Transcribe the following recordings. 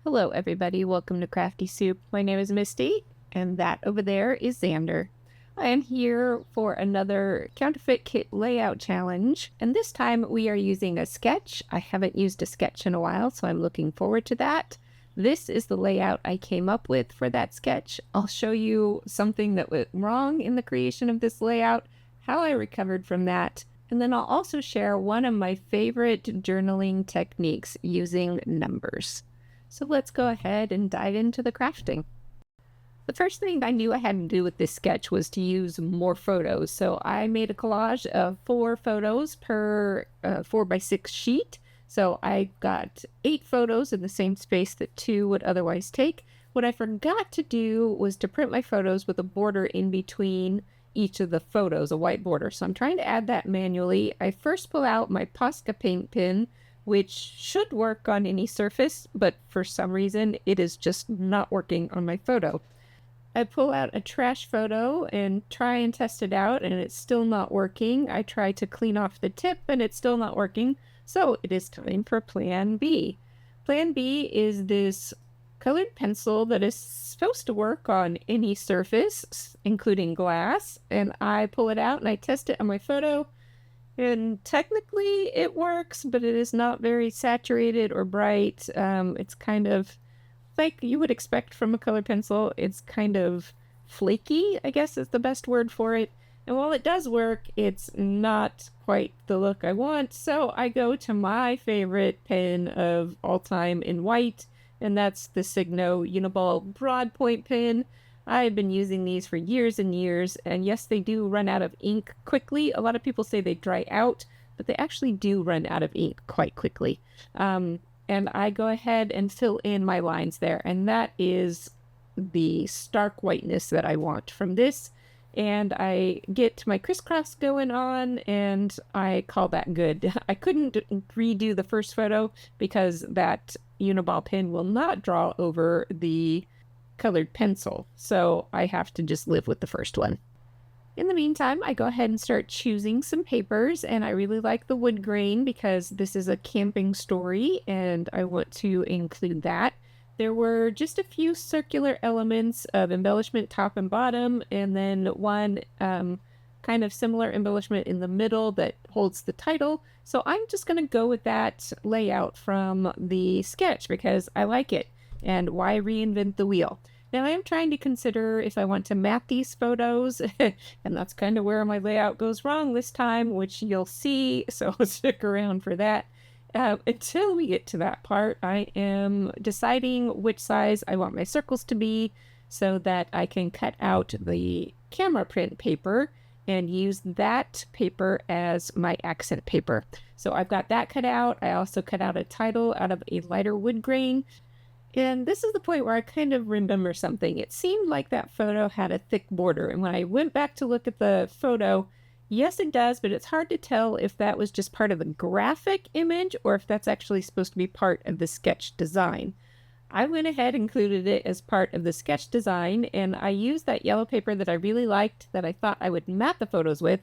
Hello, everybody. Welcome to Crafty Soup. My name is Misty, and that over there is Xander. I am here for another Counterfeit Kit layout challenge, and this time we are using a sketch. I haven't used a sketch in a while, so I'm looking forward to that. This is the layout I came up with for that sketch. I'll show you something that went wrong in the creation of this layout, how I recovered from that, and then I'll also share one of my favorite journaling techniques using numbers. So let's go ahead and dive into the crafting. The first thing I knew I had to do with this sketch was to use more photos. So I made a collage of 4 photos per 4x6 sheet. So I got 8 photos in the same space that 2 would otherwise take. What I forgot to do was to print my photos with a border in between each of the photos, a white border. So I'm trying to add that manually. I first pull out my Posca paint pen, which should work on any surface, but for some reason it is just not working on my photo. I pull out a trash photo and try and test it out, and it's still not working. I try to clean off the tip, and it's still not working. So it is time for Plan B. Plan B is this colored pencil that is supposed to work on any surface, including glass, and I pull it out and I test it on my photo. And technically it works, but it is not very saturated or bright. It's kind of like you would expect from a colored pencil. It's kind of flaky, I guess is the best word for it. And while it does work, it's not quite the look I want. So I go to my favorite pen of all time in white, and that's the Signo Uniball Broad Point pen. I've been using these for years and years, and yes, they do run out of ink quickly. A lot of people say they dry out, but they actually do run out of ink quite quickly. And I go ahead and fill in my lines there, and that is the stark whiteness that I want from this. And I get my crisscross going on, and I call that good. I couldn't redo the first photo because that Uniball pen will not draw over the colored pencil, so I have to just live with the first one. In the meantime, I go ahead and start choosing some papers, and I really like the wood grain because this is a camping story and I want to include that. There were just a few circular elements of embellishment top and bottom, and then one kind of similar embellishment in the middle that holds the title. So I'm just going to go with that layout from the sketch because I like it. And why reinvent the wheel? Now I am trying to consider if I want to map these photos, and that's kind of where my layout goes wrong this time, which you'll see, so stick around for that. Until we get to that part, I am deciding which size I want my circles to be so that I can cut out the camera print paper and use that paper as my accent paper. So I've got that cut out. I also cut out a title out of a lighter wood grain. And this is the point where I kind of remember something. It seemed like that photo had a thick border. And when I went back to look at the photo, yes, it does, but it's hard to tell if that was just part of the graphic image or if that's actually supposed to be part of the sketch design. I went ahead and included it as part of the sketch design, and I used that yellow paper that I really liked that I thought I would map the photos with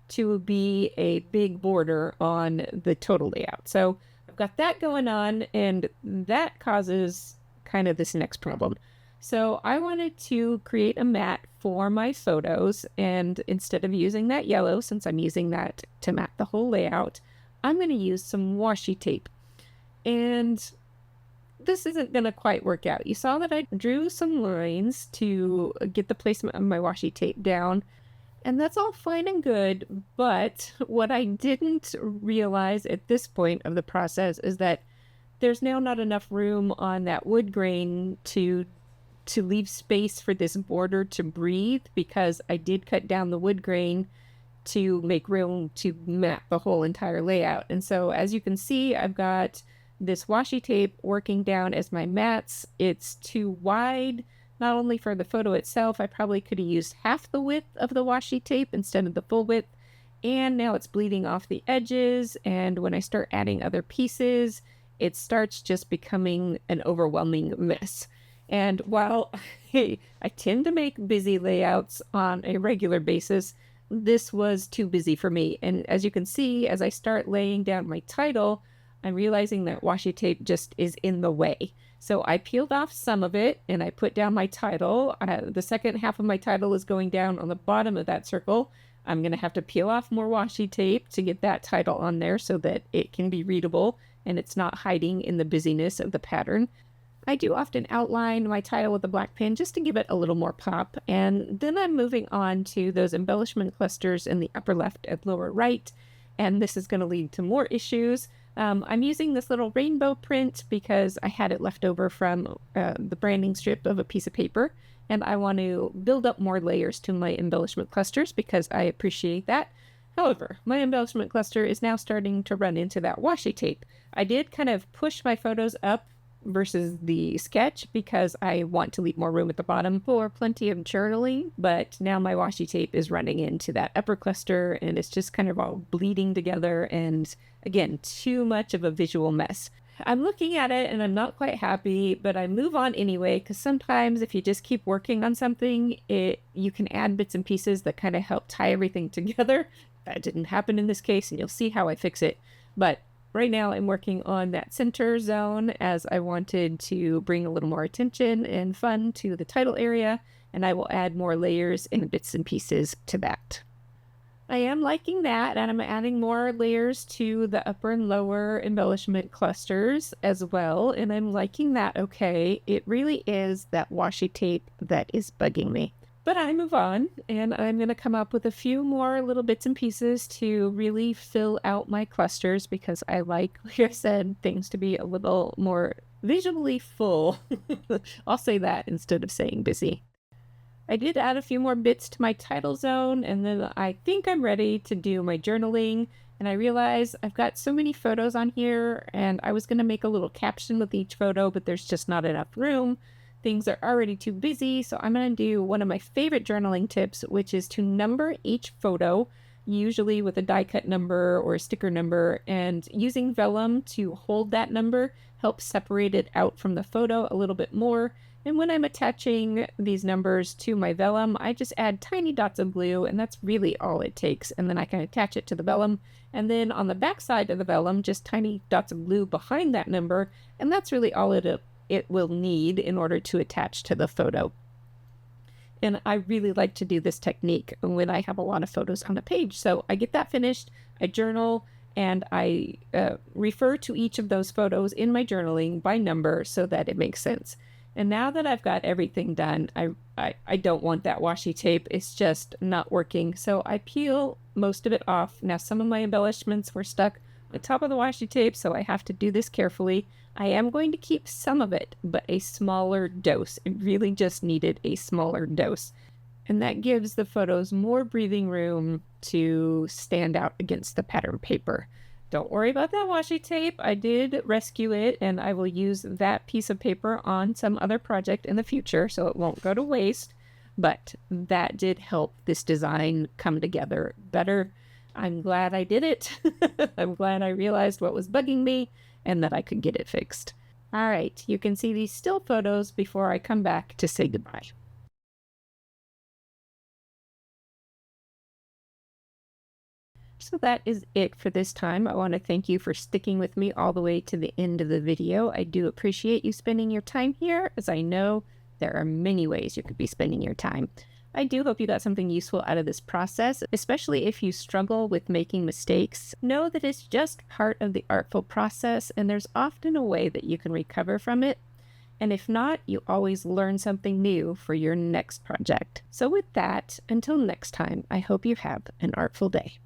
to be a big border on the total layout. So I've got that going on, and that causes kind of this next problem. So I wanted to create a mat for my photos, and instead of using that yellow, since I'm using that to map the whole layout, I'm going to use some washi tape. And this isn't going to quite work out. You saw that I drew some lines to get the placement of my washi tape down, and that's all fine and good, but what I didn't realize at this point of the process is that there's now not enough room on that wood grain to leave space for this border to breathe, because I did cut down the wood grain to make room to map the whole entire layout. And so as you can see, I've got this washi tape working down as my mats. It's too wide, not only for the photo itself. I probably could have used half the width of the washi tape instead of the full width. And now it's bleeding off the edges. And when I start adding other pieces, it starts just becoming an overwhelming mess. And while I tend to make busy layouts on a regular basis, this was too busy for me. And as you can see, as I start laying down my title, I'm realizing that washi tape just is in the way. So I peeled off some of it and I put down my title. The second half of my title is going down on the bottom of that circle. I'm going to have to peel off more washi tape to get that title on there so that it can be readable and it's not hiding in the busyness of the pattern. I do often outline my title with a black pen just to give it a little more pop. And then I'm moving on to those embellishment clusters in the upper left and lower right. And this is going to lead to more issues. I'm using this little rainbow print because I had it left over from the branding strip of a piece of paper. And I want to build up more layers to my embellishment clusters because I appreciate that. However, my embellishment cluster is now starting to run into that washi tape. I did kind of push my photos up versus the sketch because I want to leave more room at the bottom for plenty of journaling, but now my washi tape is running into that upper cluster and it's just kind of all bleeding together and again, too much of a visual mess. I'm looking at it and I'm not quite happy, but I move on anyway because sometimes if you just keep working on something, you can add bits and pieces that kind of help tie everything together. That didn't happen in this case and you'll see how I fix it. But right now I'm working on that center zone as I wanted to bring a little more attention and fun to the title area, and I will add more layers and bits and pieces to that. I am liking that, and I'm adding more layers to the upper and lower embellishment clusters as well, and I'm liking that okay. It really is that washi tape that is bugging me. But I move on, and I'm going to come up with a few more little bits and pieces to really fill out my clusters because I like I said, things to be a little more visually full. I'll say that instead of saying busy. I did add a few more bits to my title zone, and then I think I'm ready to do my journaling. And I realize I've got so many photos on here, and I was going to make a little caption with each photo, but there's just not enough room. Things are already too busy, so I'm going to do one of my favorite journaling tips, which is to number each photo, usually with a die cut number or a sticker number, and using vellum to hold that number helps separate it out from the photo a little bit more. And when I'm attaching these numbers to my vellum, I just add tiny dots of glue, and that's really all it takes. And then I can attach it to the vellum. And then on the back side of the vellum, just tiny dots of glue behind that number. And that's really all it will need in order to attach to the photo. And I really like to do this technique when I have a lot of photos on a page. So I get that finished, I journal, and I refer to each of those photos in my journaling by number so that it makes sense. And now that I've got everything done, I don't want that washi tape. It's just not working. So I peel most of it off. Now some of my embellishments were stuck on top of the washi tape, so I have to do this carefully. I am going to keep some of it, but a smaller dose. It really just needed a smaller dose. And that gives the photos more breathing room to stand out against the pattern paper. Don't worry about that washi tape. I did rescue it, and I will use that piece of paper on some other project in the future, so it won't go to waste. But that did help this design come together better. I'm glad I did it. I'm glad I realized what was bugging me and that I could get it fixed. All right, you can see these still photos before I come back to say goodbye. So that is it for this time. I want to thank you for sticking with me all the way to the end of the video. I do appreciate you spending your time here, as I know there are many ways you could be spending your time. I do hope you got something useful out of this process, especially if you struggle with making mistakes. Know that it's just part of the artful process, and there's often a way that you can recover from it. And if not, you always learn something new for your next project. So with that, until next time, I hope you have an artful day.